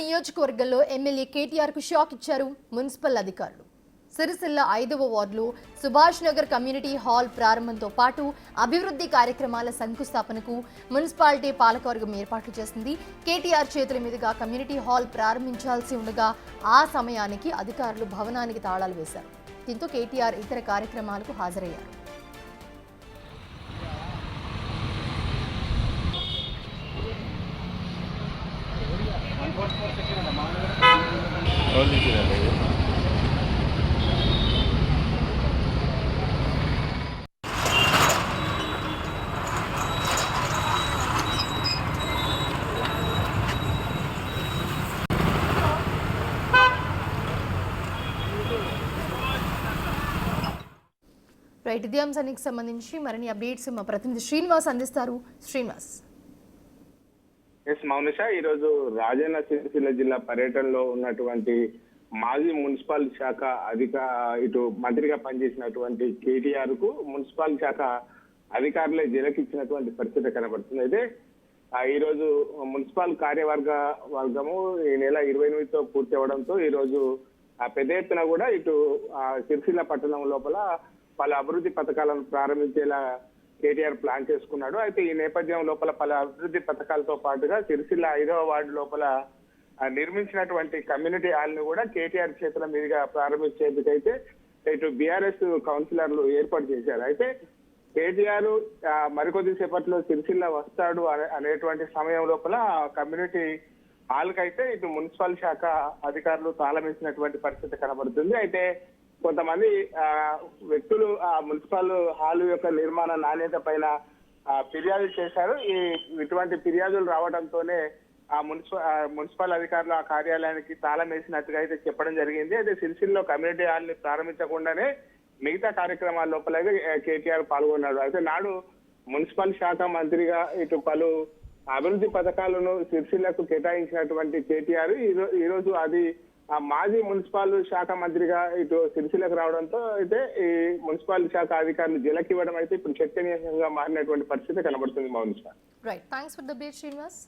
నియోజకవర్గంలో ఎమ్మెల్యే కేటీఆర్ కు షాక్ ఇచ్చారు మున్సిపల్ అధికారులు. సిరిసిల్ల 5వ వార్డులో సుభాష్ నగర్ కమ్యూనిటీ హాల్ ప్రారంభంతో పాటు అభివృద్ధి కార్యక్రమాల శంకుస్థాపనకు మున్సిపాలిటీ పాలకవర్గం ఏర్పాట్లు చేసింది. కేటీఆర్ చేతుల మీదుగా కమ్యూనిటీ హాల్ ప్రారంభించాల్సి ఉండగా ఆ సమయానికి అధికారులు భవనానికి తాళాలు వేశారు. దీంతో కేటీఆర్ ఇతర కార్యక్రమాలకు హాజరయ్యారు. రైట్, ఇదే అంశానికి సంబంధించి మరిన్ని అప్డేట్స్ మా ప్రతినిధి శ్రీనివాస్ అందిస్తారు. శ్రీనివాస్. మౌనిష, ఈరోజు రాజన్న సిరిసిల్ల జిల్లా పర్యటనలో ఉన్నటువంటి మాజీ మున్సిపల్ శాఖ ఇటు మంత్రిగా పనిచేసినటువంటి కేటీఆర్ కు మున్సిపల్ శాఖ అధికారులే జలకిచ్చినటువంటి పరిస్థితి కనబడుతుంది. అయితే ఈ రోజు మున్సిపల్ వర్గము ఈ నెల 28తో పూర్తి అవడంతో ఈ రోజు పెద్ద ఎత్తున కూడా ఇటు సిరిసిల్ల పట్టణం లోపల పలు అభివృద్ధి పథకాలను ప్రారంభించేలా కేటీఆర్ ప్లాన్ చేసుకున్నాడు. అయితే ఈ నేపథ్యం లోపల పలు అభివృద్ధి పథకాలతో పాటుగా సిరిసిల్ల 5వ వార్డు లోపల నిర్మించినటువంటి కమ్యూనిటీ హాల్ ని కూడా కేటీఆర్ చేతుల మీదుగా ప్రారంభించేందుకైతే ఇటు బీఆర్ఎస్ కౌన్సిలర్లు ఏర్పాటు చేశారు. అయితే కేటీఆర్ మరికొద్ది సేపట్లో సిరిసిల్ల వస్తాడు అనేటువంటి సమయం లోపల కమ్యూనిటీ హాల్ కైతే ఇటు మున్సిపల్ శాఖ అధికారులు తాళమేసినటువంటి పరిస్థితి కనబడుతుంది. అయితే కొంతమంది వ్యక్తులు ఆ మున్సిపల్ హాల్ యొక్క నిర్మాణ నాణ్యత పైన ఫిర్యాదు చేశారు. ఇటువంటి ఫిర్యాదులు రావడంతోనే ఆ మున్సిపల్ అధికారులు ఆ కార్యాలయానికి తాళం వేసినట్టుగా అయితే చెప్పడం జరిగింది. అయితే సిరిసిల్లో కమ్యూనిటీ హాల్ ని ప్రారంభించకుండానే మిగతా కార్యక్రమాల లోపల కేటీఆర్ పాల్గొన్నాడు. అయితే నాడు మున్సిపల్ శాఖ మంత్రిగా ఇటు పలు అభివృద్ధి పథకాలను సిరిసిల్లకు కేటాయించినటువంటి కేటీఆర్ ఈ రోజు అది మాజీ మున్సిపల్ శాఖ మంత్రిగా ఇటు సిరిసిల్లకు రావడంతో అయితే ఈ మున్సిపల్ శాఖ అధికారులు జలకివ్వడం అయితే ఇప్పుడు చర్చనీయంగా మారినటువంటి పరిస్థితి కనబడుతుంది. Mounisha. Right, thanks for the update Srinivas.